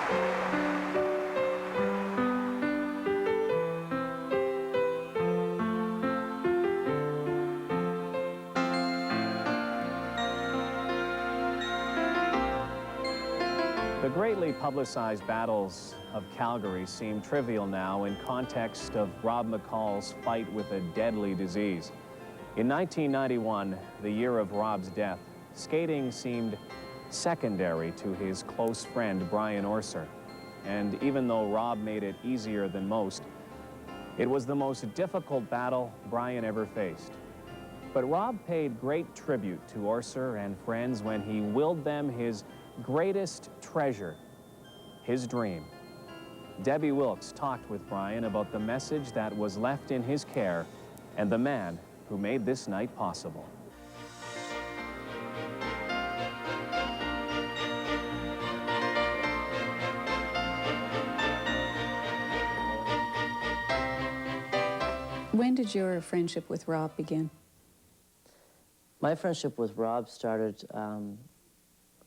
The greatly publicized battles of Calgary seem trivial now in context of Rob McCall's fight with a deadly disease. In 1991, the year of Rob's death, skating seemed secondary to his close friend Brian Orser. And even though Rob made it easier than most, it was the most difficult battle Brian ever faced. But Rob paid great tribute to Orser and friends when he willed them his greatest treasure, his dream. Debbie Wilkes talked with Brian about the message that was left in his care and the man who made this night possible. When did your friendship with Rob begin? My friendship with Rob started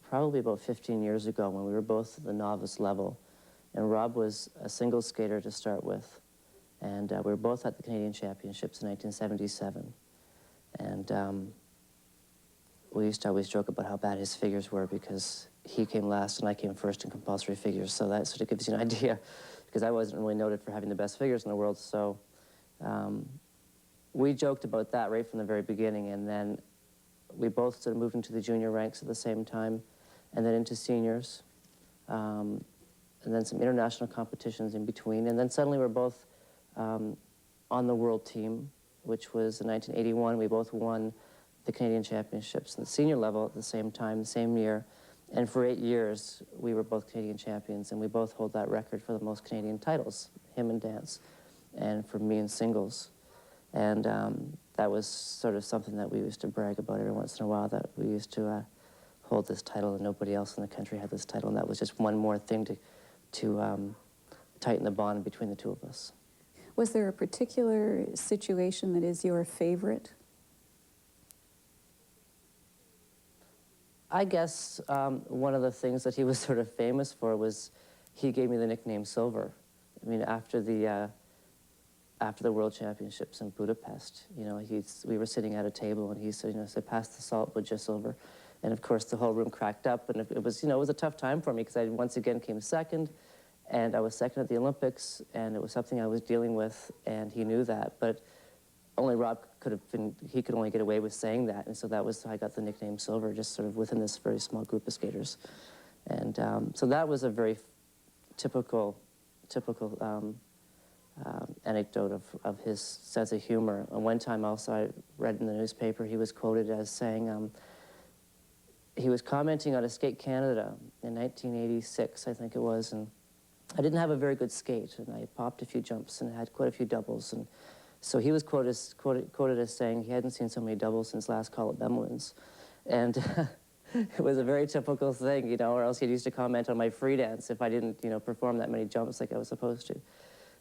probably about 15 years ago when we were both at the novice level. And Rob was a single skater to start with. And we were both at the Canadian Championships in 1977. And we used to always joke about how bad his figures were because he came last and I came first in compulsory figures. So that sort of gives you an idea, because I wasn't really noted for having the best figures in the world. So we joked about that right from the very beginning. And then we both sort of moved into the junior ranks at the same time, and then into seniors, and then some international competitions in between. And then suddenly we're both on the world team, which was in 1981. We both won the Canadian Championships at the senior level at the same time, the same year. And for 8 years, we were both Canadian champions, and we both hold that record for the most Canadian titles, him in dance, and for me in singles. And that was sort of something that we used to brag about every once in a while, that we used to hold this title and nobody else in the country had this title, and that was just one more thing to tighten the bond between the two of us. Was there a particular situation that is your favorite? I guess one of the things that he was sort of famous for was he gave me the nickname Silver. I mean, after the World Championships in Budapest, you know, we were sitting at a table and he said, you know, said, pass the salt, would you, Silver? And of course the whole room cracked up, and it was, you know, it was a tough time for me because I once again came second, and I was second at the Olympics, and it was something I was dealing with, and he knew that, but only Rob could have been, he could only get away with saying that, and so that was how I got the nickname Silver, just sort of within this very small group of skaters. And so that was a very typical anecdote of his sense of humor. And one time also I read in the newspaper he was quoted as saying, he was commenting on a Skate Canada in 1986, I think it was, and I didn't have a very good skate, and I popped a few jumps and had quite a few doubles, and so he was quoted as saying he hadn't seen so many doubles since last call at Bemlins. And it was a very typical thing, you know, or else he used to comment on my free dance if I didn't, you know, perform that many jumps like I was supposed to.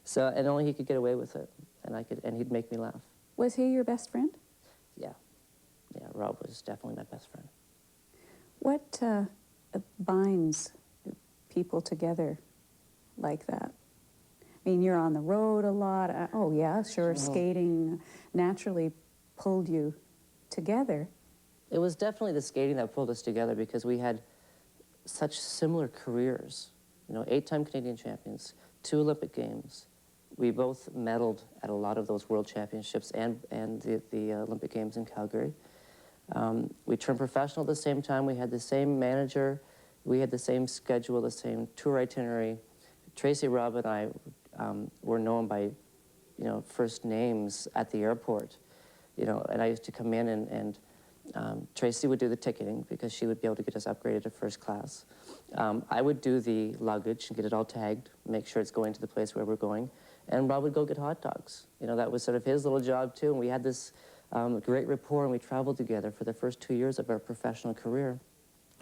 So, and only he could get away with it, and he'd make me laugh. Was he your best friend? Yeah. Yeah, Rob was definitely my best friend. What binds people together like that? I mean, you're on the road a lot. Oh, yeah, sure, skating naturally pulled you together. It was definitely the skating that pulled us together because we had such similar careers. You know, 8-time Canadian champions, 2 Olympic Games. We both medaled at a lot of those World Championships and the Olympic Games in Calgary. We turned professional at the same time. We had the same manager. We had the same schedule, the same tour itinerary. Tracy, Rob, and I were known by, you know, first names at the airport. You know, and I used to come in and Tracy would do the ticketing because she would be able to get us upgraded to first class. I would do the luggage and get it all tagged, make sure it's going to the place where we're going. And Rob would go get hot dogs. You know, that was sort of his little job too. And we had this great rapport, and we traveled together for the first 2 years of our professional career.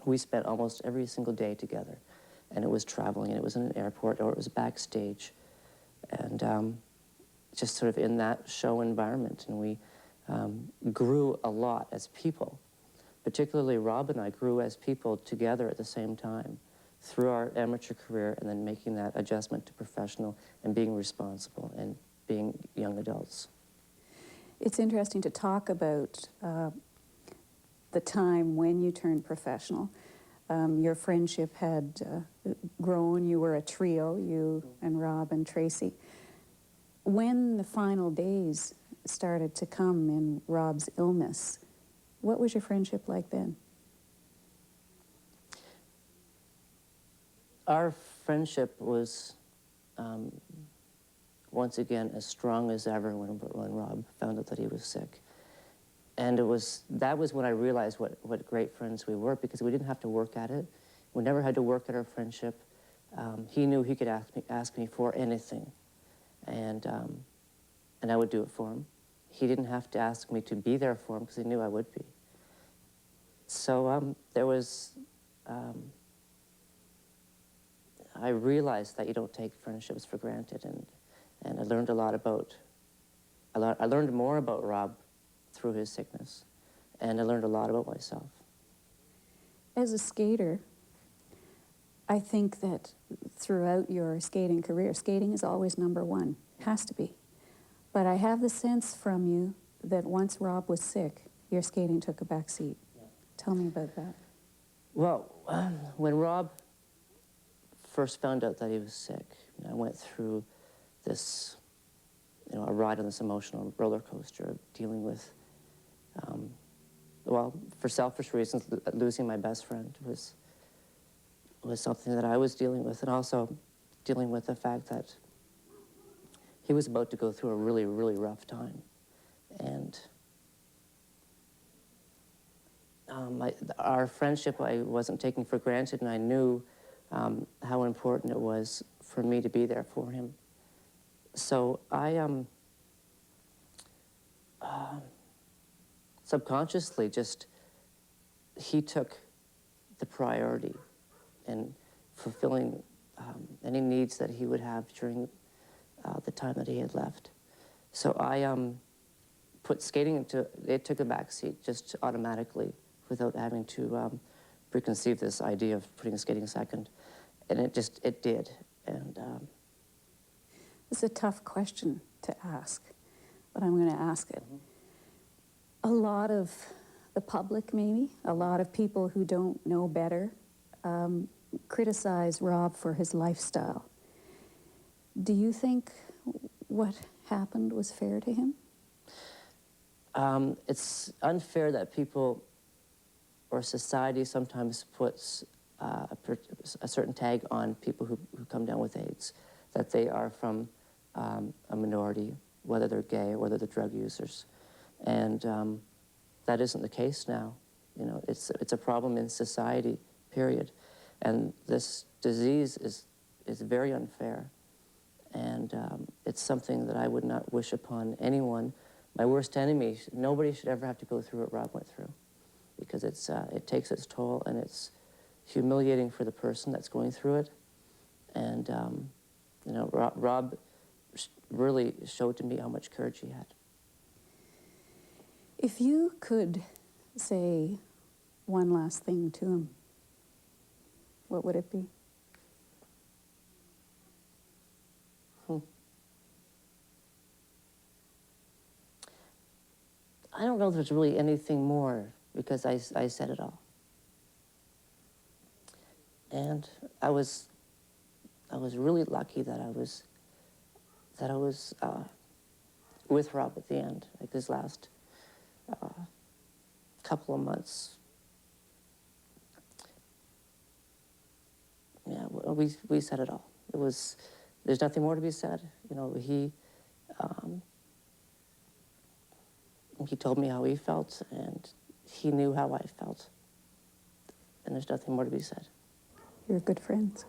We spent almost every single day together. And it was traveling, and it was in an airport, or it was backstage. And just sort of in that show environment. And we grew a lot as people. Particularly Rob and I grew as people together at the same time. through our amateur career and then making that adjustment to professional and being responsible and being young adults. It's interesting to talk about the time when you turned professional. Your friendship had grown. You were a trio, you and Rob and Tracy. When the final days started to come in Rob's illness, what was your friendship like then? Our friendship was, once again, as strong as ever when Rob found out that he was sick. And that was when I realized what great friends we were, because we didn't have to work at it. We never had to work at our friendship. He knew he could ask me for anything, and I would do it for him. He didn't have to ask me to be there for him because he knew I would be. So there was, I realized that you don't take friendships for granted, and I learned a lot about, I learned more about Rob through his sickness, and I learned a lot about myself. As a skater, I think that throughout your skating career, skating is always number one, has to be. But I have the sense from you that once Rob was sick, your skating took a back seat. Yeah. Tell me about that. Well, when Rob first found out that he was sick, I went through this, a ride on this emotional roller coaster of dealing with, well, for selfish reasons, losing my best friend was something that I was dealing with, and also dealing with the fact that he was about to go through a really, really rough time. And our friendship I wasn't taking for granted, and I knew how important it was for me to be there for him. So I subconsciously he took the priority in fulfilling any needs that he would have during the time that he had left. So I put skating it took a back seat just automatically without having to preconceive this idea of putting skating second. And it did. And it's a tough question to ask, but I'm going to ask it. Mm-hmm. A lot of the public, maybe, a lot of people who don't know better, criticize Rob for his lifestyle. Do you think what happened was fair to him? It's unfair that people or society sometimes puts a certain tag on people who come down with AIDS, that they are from a minority, whether they're gay or whether they're drug users. And that isn't the case now. It's a problem in society, period. And this disease is very unfair. And it's something that I would not wish upon anyone. My worst enemy, nobody should ever have to go through what Rob went through, because it takes its toll, and it's humiliating for the person that's going through it. And Rob really showed to me how much courage he had. If you could say one last thing to him, what would it be? I don't know if there's really anything more, because I said it all. And I was really lucky that I was with Rob at the end, like this last couple of months. Yeah, we said it all. There's nothing more to be said. He told me how he felt, and he knew how I felt. And there's nothing more to be said. You're good friends.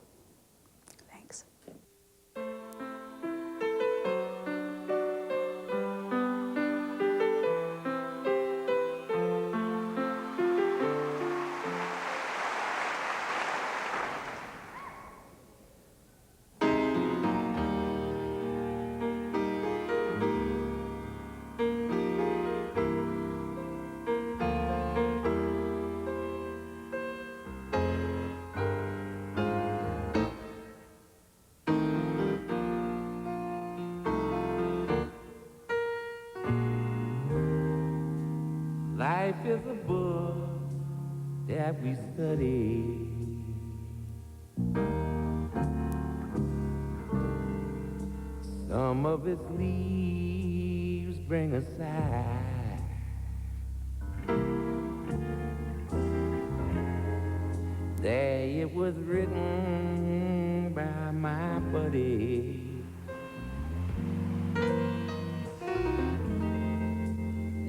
Thanks. Life is a book that we study. Some of its leaves bring a sigh. There it was written by my buddy.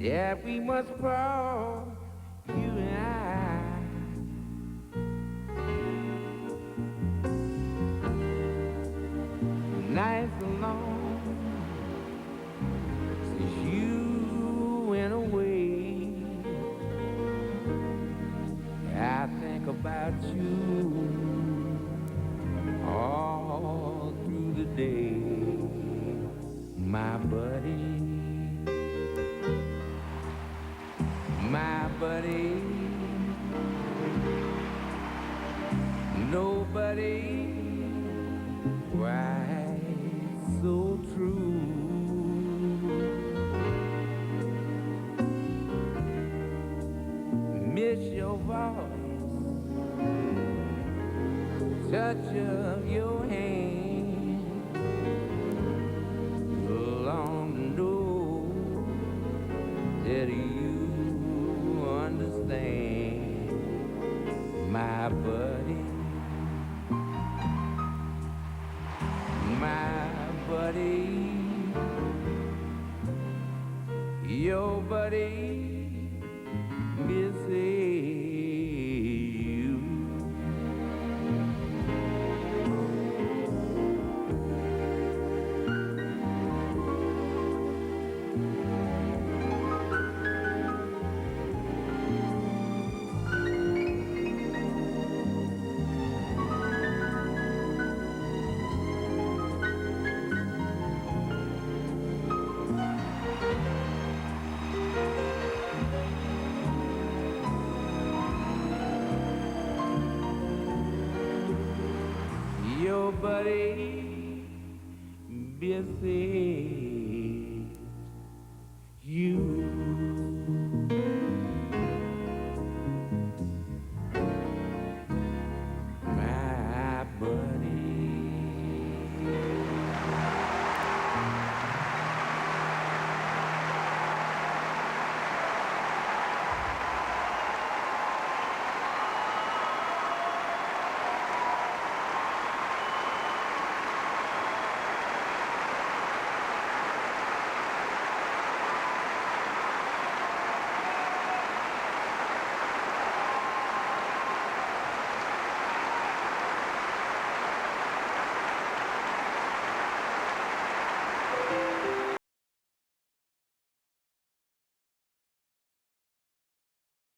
Yeah, we must fall, you and I. Nights alone since you went away. I think about you all through the day, my buddy. My buddy, nobody quite so true. Miss your voice, touch of your hand, long to know that you understand, my buddy, my buddy, your buddy misses you. Your buddy misses you.